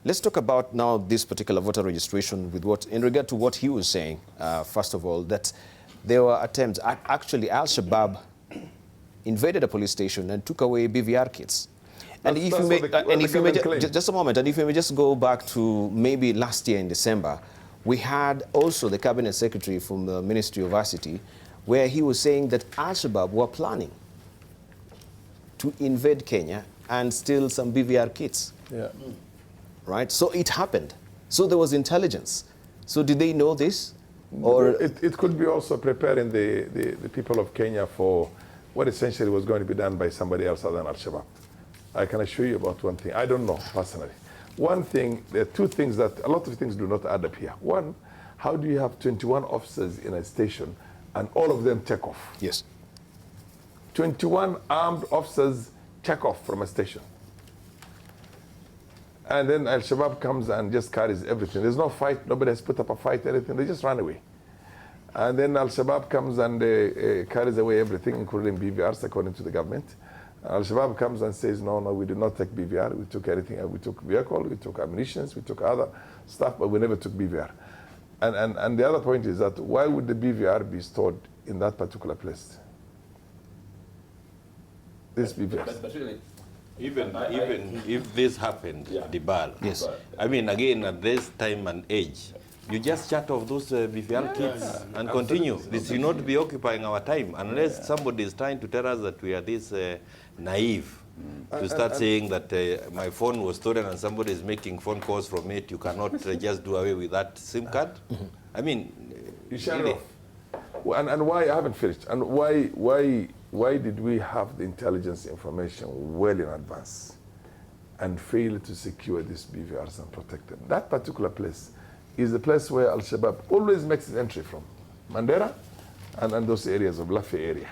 Let's talk about now this particular voter registration with what, in regard to what he was saying, first of all, that there were attempts, actually Al-Shabaab invaded a police station and took away BVR kits. And if you may, just a moment, and if you may just go back to maybe last year in December, we had also the cabinet secretary from the Ministry of ICT, where he was saying that Al-Shabaab were planning to invade Kenya and steal some BVR kits. Yeah. Right? So it happened. So there was intelligence. So did they know this? Or it could be also preparing the people of Kenya for what essentially was going to be done by somebody else other than Al-Shabaab. I can assure you about one thing. I don't know personally. One thing, there are two things that, a lot of things do not add up here. One, how do you have 21 officers in a station and all of them take off? Yes. 21 armed officers take off from a station. And then Al-Shabaab comes and just carries everything. There's no fight. Nobody has put up a fight, anything. They just run away. And then Al-Shabaab comes and carries away everything, including BVRs, according to the government. Al-Shabaab comes and says, no, we did not take BVR. We took anything. We took vehicle, we took ammunition, we took other stuff, but we never took BVR. And the other point is that why would the BVR be stored in that particular place? This BVR. But really, Even if this happened, Debarl, yes. I mean, again, at this time and age, you just shut off those BVR kits and continue. This will not be occupying our time unless somebody is trying to tell us that we are this naive to start saying that my phone was stolen and somebody is making phone calls from it. You cannot just do away with that SIM card. I mean, you shut it off. And why, I haven't finished, and why did we have the intelligence information well in advance and fail to secure these BVRs and protect them? That particular place is the place where Al-Shabaab always makes its entry from. Mandera and those areas of Lafe area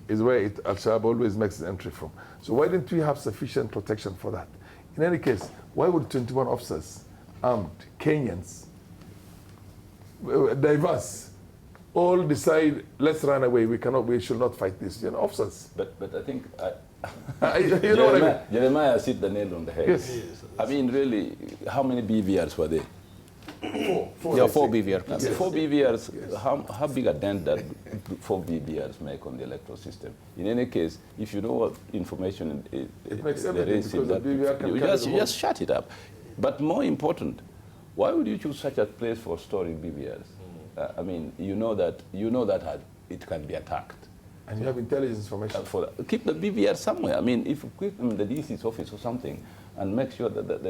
is where Al-Shabaab always makes its entry from. So why didn't we have sufficient protection for that? In any case, why would 21 officers, armed, Kenyans, diverse, all decide, let's run away, we should not fight this, officers. but I think, you know what I mean? Jeremiah hit the nail on the head. Yes. I mean, really, how many BVRs were there? Four. There are 4 BVR kits. Yes. 4 BVRs, yes. How big a dent that 4 BVRs make on the electoral system? In any case, if you know what information it makes there everything, is in because that, the BVR can you just shut it up. But more important, why would you choose such a place for storing BVRs? I mean, you know that it can be attacked. And you have intelligence information. For that. Keep the BVR somewhere. I mean, if you keep them in the DC's office or something, and make sure that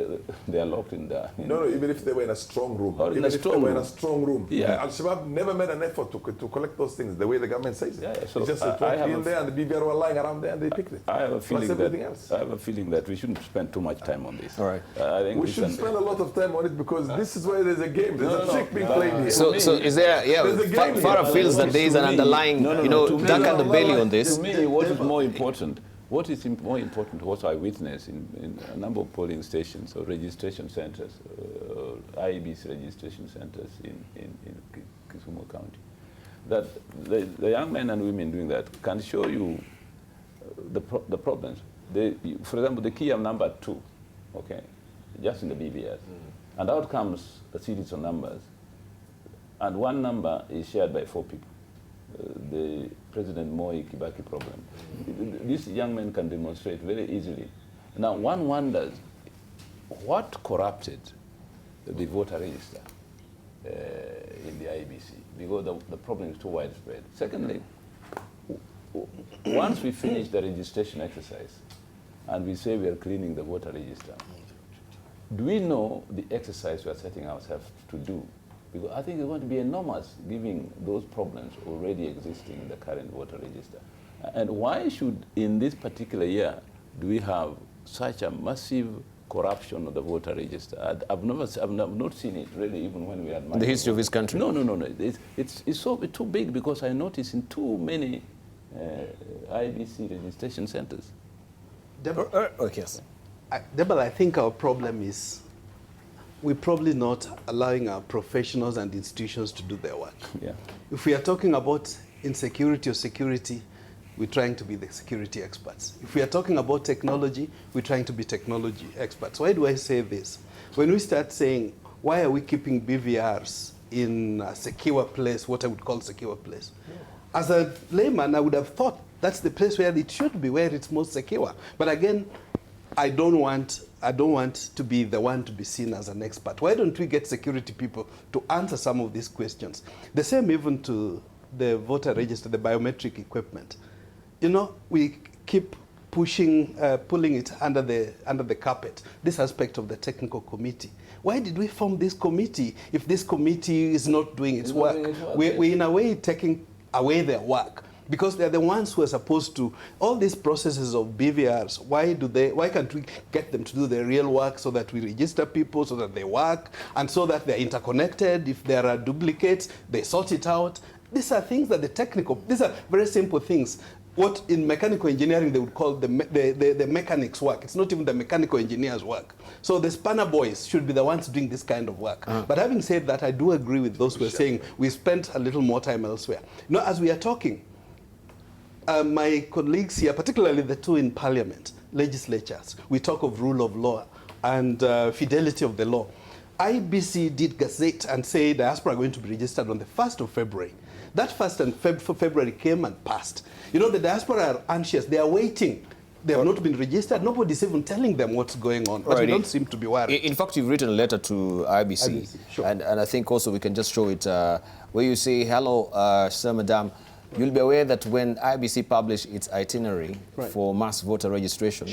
they are locked in there. No, even if they were in a strong room. Or even in a if strong they were room. in a strong room. Yeah. Al-Shabaab never made an effort to collect those things the way the government says it. Yeah, so it's just it went in there and the BVR were lying around there and they picked it. I have a feeling everything else. I have a feeling that we shouldn't spend too much time on this. All right. I think We should spend a lot of time on it because this is where there's a game. There's a trick being played here. So is there, Farah feels that there is an underlying, dark underbelly on this. To me, what is more important? What is more important, what I witnessed in a number of polling stations or registration centers, IEBC registration centers in Kisumu County, that the young men and women doing that can show you the problems. For example, the key of number 2, okay, just in the BVS. And out comes a series of numbers. And one number is shared by 4 people. The President Moi Kibaki problem. These young men can demonstrate very easily. Now, one wonders what corrupted the voter register in the IEBC, because the problem is too widespread. Secondly, once we finish the registration exercise and we say we are cleaning the voter register, do we know the exercise we are setting ourselves to do? Because I think it's going to be enormous, given those problems already existing in the current voter register. And why should, in this particular year, do we have such a massive corruption of the voter register? I've not seen it really, even when we had the history of this country. No. It's so too big, because I notice in too many IEBC registration centers. Yes. Debarl, I think our problem is we're probably not allowing our professionals and institutions to do their work. Yeah. If we are talking about insecurity or security, we're trying to be the security experts. If we are talking about technology, we're trying to be technology experts. Why do I say this? When we start saying, why are we keeping BVRs in a secure place, what I would call secure place? Yeah. As a layman, I would have thought that's the place where it should be, where it's most secure. But again, I don't want to be the one to be seen as an expert. Why don't we get security people to answer some of these questions? The same even to the voter register, the biometric equipment. You know, we keep pulling it under the carpet, this aspect of the technical committee. Why did we form this committee if this committee is not doing its work? We're in a way taking away their work, because they're the ones who are supposed to, all these processes of BVRs, why can't we get them to do the real work so that we register people, so that they work, and so that they're interconnected? If there are duplicates, they sort it out. These are things that these are very simple things. What in mechanical engineering they would call the mechanics work. It's not even the mechanical engineer's work. So the spanner boys should be the ones doing this kind of work. But having said that, I do agree with those who are saying we spent a little more time elsewhere. You know, as we are talking, my colleagues here, particularly the two in parliament, legislatures, we talk of rule of law and fidelity of the law. IEBC did gazette and say diaspora are going to be registered on the 1st of February. That 1st and February came and passed. You know, the diaspora are anxious. They are waiting. They have not been registered. Nobody's even telling them what's going on. But we don't seem to be worried. In fact, you've written a letter to IEBC. Sure. And I think also we can just show it where you say, hello, sir, madam. You'll be aware that when IEBC published its itinerary for mass voter registration,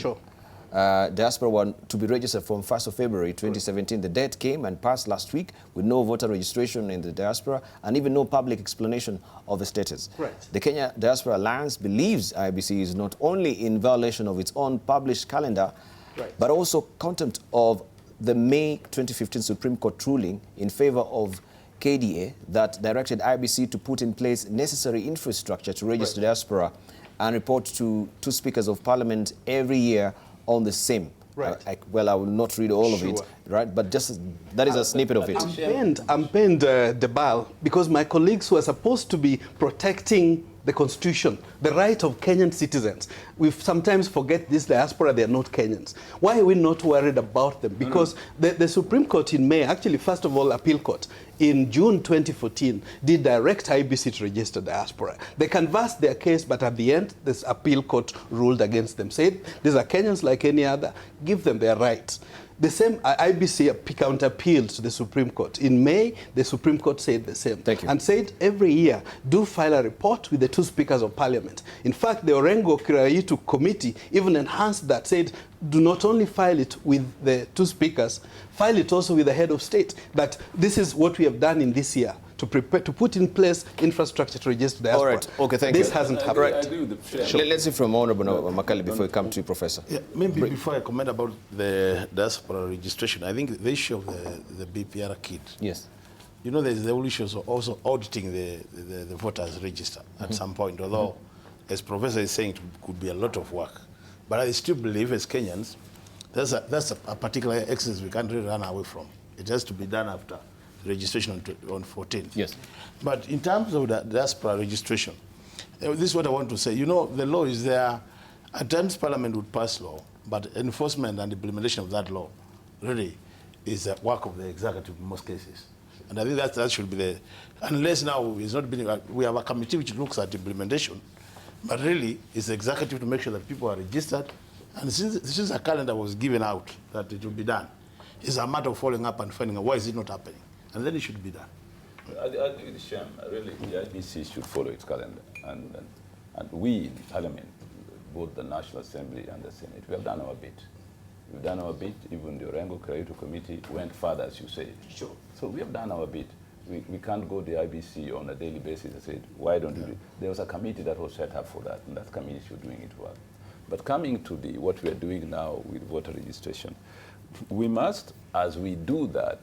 diaspora were to be registered from 1st of February 2017. The date came and passed last week with no voter registration in the diaspora and even no public explanation of the status. The Kenya Diaspora Alliance believes IEBC is not only in violation of its own published calendar, but also contempt of the May 2015 Supreme Court ruling in favor of KDA that directed IEBC to put in place necessary infrastructure to register diaspora and report to two speakers of parliament every year on the same. Well, I will not read all of it, but just that is a snippet of it. I'm pained, Debarl, because my colleagues who are supposed to be protecting the Constitution, the right of Kenyan citizens, we sometimes forget this diaspora, they are not Kenyans. Why are we not worried about them? Because the Supreme Court in May, actually, first of all, Appeal Court, in June 2014, did direct IEBC to register diaspora. They canvassed their case, but at the end, this Appeal Court ruled against them, said, these are Kenyans like any other, give them their rights. The same IEBC counter-appealed to the Supreme Court. In May, the Supreme Court said the same. And said every year, do file a report with the two speakers of parliament. In fact, the Orengo Kiraitu committee even enhanced that, said, do not only file it with the two speakers, file it also with the head of state. That this is what we have done in this year, to prepare, to put in place infrastructure to register diaspora. All right, okay, thank you. This hasn't happened. Let's hear from Honorable Makali before we come to you, Professor. Yeah, maybe before I comment about the diaspora registration, I think the issue of the BVR kit. Yes. You know, there's the whole issue of also auditing the voters register at some point, although, as Professor is saying, it could be a lot of work. But I still believe, as Kenyans, that's a particular exercise we can't really run away from. It has to be done after registration on 14th. Yes. But in terms of the diaspora registration, this is what I want to say. You know, the law is there. At times, Parliament would pass law, but enforcement and implementation of that law really is the work of the executive in most cases. And I think that should be the, unless now it's not been, we have a committee which looks at implementation, but really it's the executive to make sure that people are registered. And since a calendar was given out that it will be done, it's a matter of following up and finding out why is it not happening. And then it should be done. I agree with Shem. Really, the IEBC should follow its calendar. And we in Parliament, both the National Assembly and the Senate, we have done our bit. We've done our bit. Even the Orengo Kiraitu Committee went further, as you say. Sure. So we have done our bit. We can't go to the IEBC on a daily basis and say, why don't you do it? There was a committee that was set up for that, and that committee should doing it well. But coming to what we are doing now with voter registration, we must, as we do that,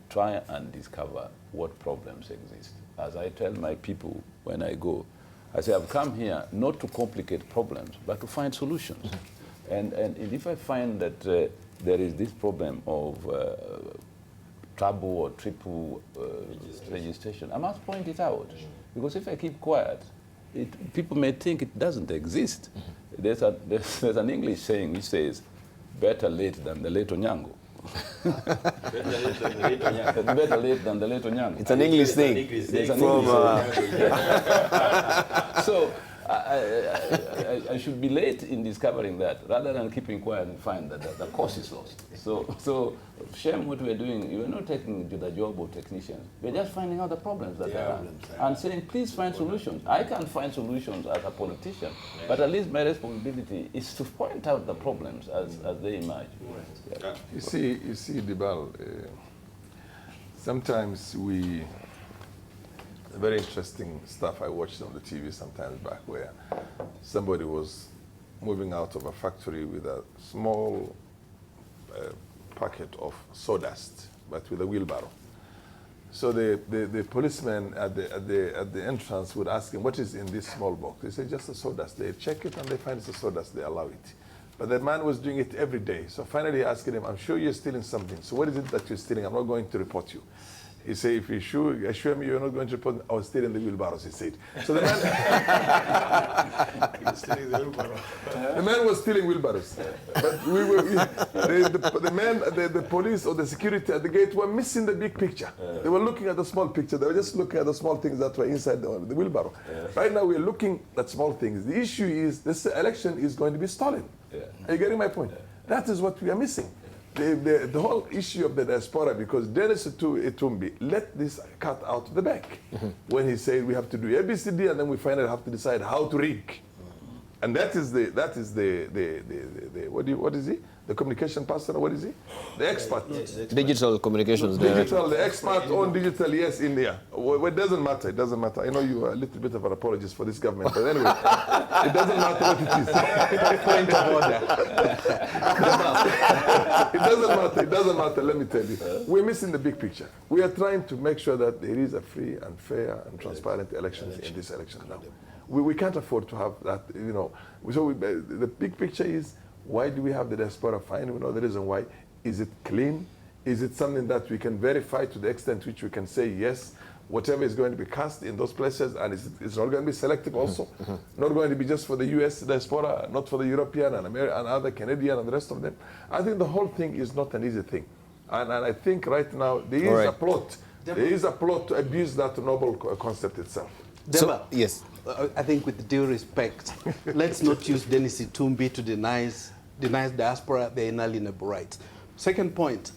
try and discover what problems exist. As I tell my people when I go, I say, I've come here not to complicate problems, but to find solutions. And if I find that there is this problem of trouble or triple registration, I must point it out. Because if I keep quiet, people may think it doesn't exist. There's an English saying which says, better late than the late Onyango. Better late than the late Onyango. It's an English thing. So I should be late in discovering that rather than keeping quiet and find that the cause is lost. So Shem, what we're doing, we're not taking to the job of technicians. We're just finding out the problems that there are and saying, please find solutions. I can't find solutions as a politician, but at least my responsibility is to point out the problems as they emerge. Yeah. You see, Debarl, sometimes very interesting stuff I watched on the TV sometimes back where somebody was moving out of a factory with a small packet of sawdust, but with a wheelbarrow. So the policeman at the entrance would ask him, what is in this small box? They say, just a sawdust. They check it and they find it's a sawdust, they allow it. But the man was doing it every day. So finally he asked him, I'm sure you're stealing something. So what is it that you're stealing? I'm not going to report you. He said, if you assure me you're not going to report me, I was stealing the wheelbarrows, he said. So the man, the man was stealing wheelbarrows. But the police or the security at the gate were missing the big picture. They were looking at the small picture. They were just looking at the small things that were inside the wheelbarrow. Right now we're looking at small things. The issue is this election is going to be stolen. Are you getting my point? That is what we are missing. The whole issue of the diaspora, because Dennis Itumbi let this cut out of the bag when he said we have to do ABCD and then we finally have to decide how to rig. And that is what is he? The communication person, what is he? The expert. Yes, digital communications. The expert on digital, yes, in there. Well, it doesn't matter. It doesn't matter. I know you are a little bit of an apologist for this government, but anyway, it doesn't matter what it is. Point of order. It doesn't matter. It doesn't matter. Let me tell you, we're missing the big picture. We are trying to make sure that there is a free and fair and transparent elections in this election now. We can't afford to have that, you know. So the big picture is, why do we have the diaspora fine? We know the reason why. Is it clean? Is it something that we can verify to the extent which we can say, yes, whatever is going to be cast in those places, and it's not going to be selective also, not going to be just for the US diaspora, not for the European and American and other Canadian and the rest of them. I think the whole thing is not an easy thing. And I think right now there is a plot. There is a plot to abuse that noble concept itself. So, yes. I think with due respect, let's not use Dennis Itumbi to deny diaspora their inalienable rights. Second point,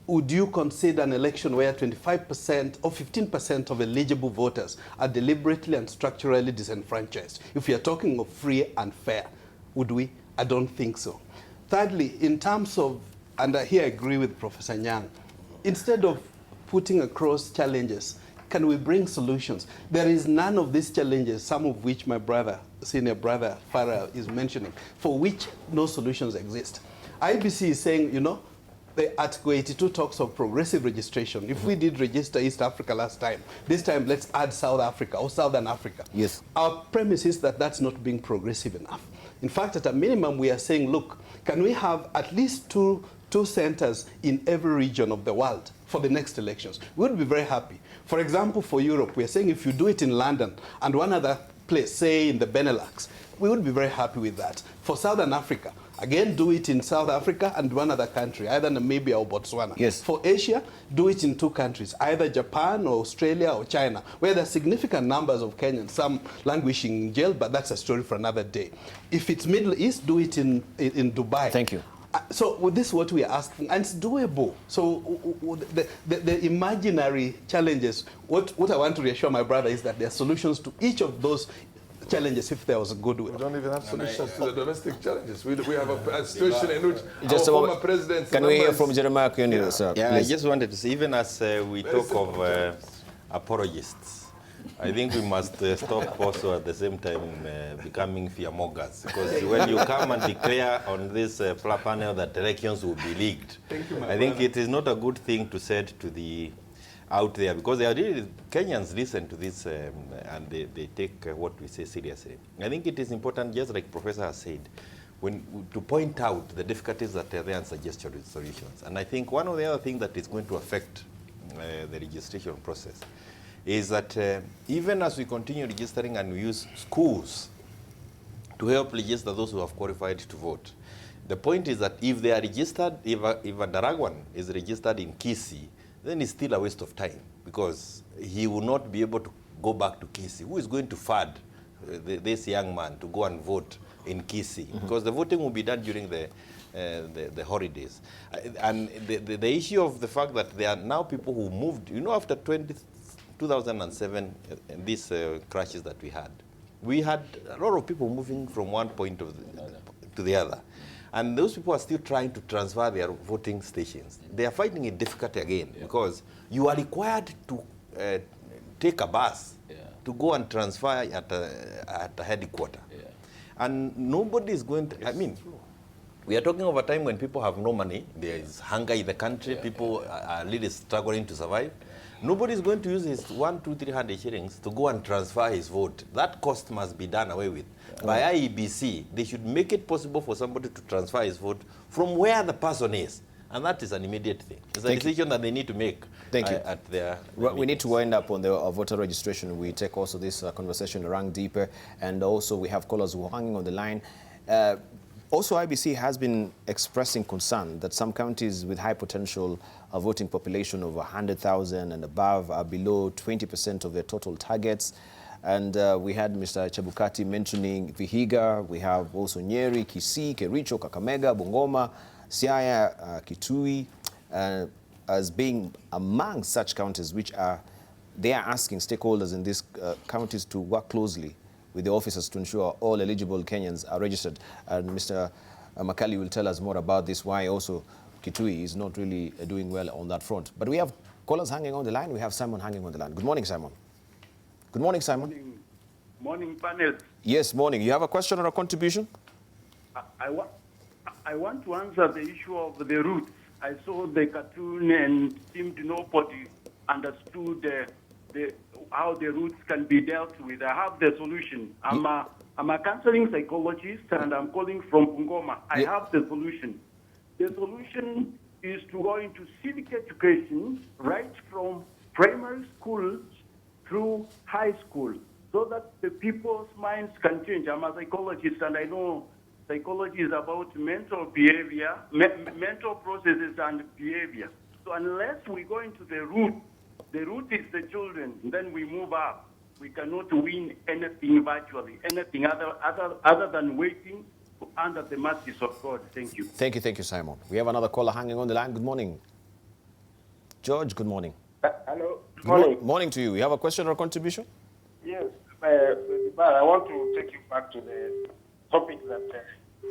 would you consider an election where 25% or 15% of eligible voters are deliberately and structurally disenfranchised? If we are talking of free and fair, would we? I don't think so. Thirdly, in terms of, and here I agree with Professor Nyang, instead of putting across challenges, can we bring solutions? There is none of these challenges, some of which my brother, senior brother Farah is mentioning, for which no solutions exist. IEBC is saying, you know, the Article 82 talks of progressive registration. If we did register East Africa last time, this time let's add South Africa or Southern Africa. Yes. Our premise is that that's not being progressive enough. In fact, at a minimum, we are saying, look, can we have at least two centers in every region of the world for the next elections? We would be very happy. For example, for Europe, we are saying if you do it in London and one other place, say in the Benelux, we would be very happy with that. For Southern Africa, again, do it in South Africa and one other country, either Namibia or Botswana. Yes. For Asia, do it in two countries, either Japan or Australia or China, where there are significant numbers of Kenyans, some languishing in jail, but that's a story for another day. If it's Middle East, do it in Dubai. Thank you. So this is what we are asking, and it's doable. So the imaginary challenges, what I want to reassure my brother is that there are solutions to each of those challenges if there was a good will. We don't even have solutions to the domestic challenges. We have a situation in which just our former presidents... Can we hear from Jeremiah Kioni, sir? Yeah, please. I just wanted to say, even as we talk of apologists, I think we must stop also at the same time becoming fearmongers. Because when you come and declare on this panel that elections will be leaked, I think it is not a good thing to say to the out there, because they are really, Kenyans listen to this and they take what we say seriously. I think it is important, just like Professor has said, to point out the difficulties that are there and suggest solutions. And I think one of the other things that is going to affect the registration process is that even as we continue registering and we use schools to help register those who have qualified to vote, the point is that if they are registered, if a Ndaragwan is registered in Kisii, then it's still a waste of time because he will not be able to go back to Kisii. Who is going to fund this young man to go and vote in Kisii? Because the voting will be done during the holidays. And the issue of the fact that there are now people who moved, after 2007, these crashes that we had a lot of people moving from one point to the other. And those people are still trying to transfer their voting stations. They are finding it difficult again because you are required to take a bus to go and transfer at a headquarters. And nobody is going to, we are talking of a time when people have no money, there is hunger in the country, people are really struggling to survive. Nobody is going to use his 100, 200, 300 shillings to go and transfer his vote. That cost must be done away with. By IEBC, they should make it possible for somebody to transfer his vote from where the person is. And that is an immediate thing. It's a decision that they need to make at their we need to wind up on the voter registration. We take also this conversation a rank deeper. And also we have callers who are hanging on the line. Also, IBC has been expressing concern that some counties with high potential voting population of 100,000 and above are below 20% of their total targets. And we had Mr. Chebukati mentioning Vihiga. We have also Nyeri, Kisii, Kericho, Kakamega, Bungoma, Siaya, Kitui, as being among such counties which they are asking stakeholders in these counties to work closely with the officers to ensure all eligible Kenyans are registered. And Mr. Makali will tell us more about this, why also Kitui is not really doing well on that front. But we have callers hanging on the line. We have Simon hanging on the line. Good morning, Simon. Good morning, Simon. Morning, panel. Yes, morning. You have a question or a contribution? I want to answer the issue of the routes. I saw the cartoon and seemed nobody understood how the routes can be dealt with. I have the solution. I'm a counseling psychologist and I'm calling from Bungoma. I have the solution. The solution is to go into civic education right from primary schools through high school so that the people's minds can change. I'm a psychologist and I know psychology is about mental behavior, mental processes and behavior. So unless we go into the root is the children, then we move up. We cannot win anything virtually, anything other than waiting under the mercies of God. Thank you. Thank you, Simon. We have another caller hanging on the line. Good morning. George, good morning. Hello. Good morning. Morning to you. You have a question or a contribution? Yes. I want to take you back to the topic that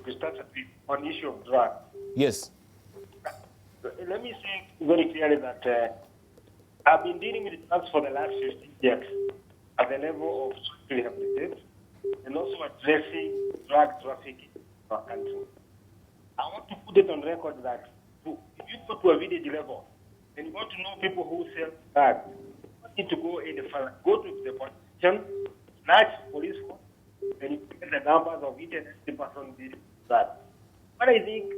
we started with on issue of drugs. Yes. Let me say very clearly that I've been dealing with drugs for the last 15 years at the level of rehabilitation and also addressing drug trafficking in our country. I want to put it on record that if you go to a village level and you want to know people who sell drugs, you don't need to go any further. Go to the police station, snatch police force, and you get the numbers of each and every person dealing with drugs. What I think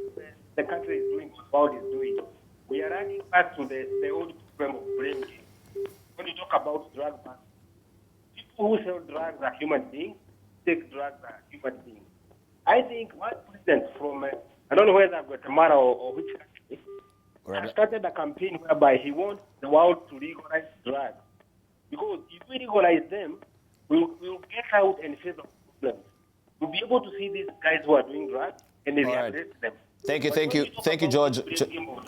the country is doing, what is doing, we are running back to the old problem of blame game. When you talk about drug ban, people who sell drugs are human beings, take drugs are human beings. I think one president from, I don't know whether Guatemala or which country, has started a campaign whereby he wants the world to legalize drugs. Because if we legalize them, we'll get out and face the problems. We'll be able to see these guys who are doing drugs and then address them. Thank you, George.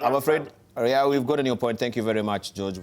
I'm afraid, we've gotten your point. Thank you very much, George.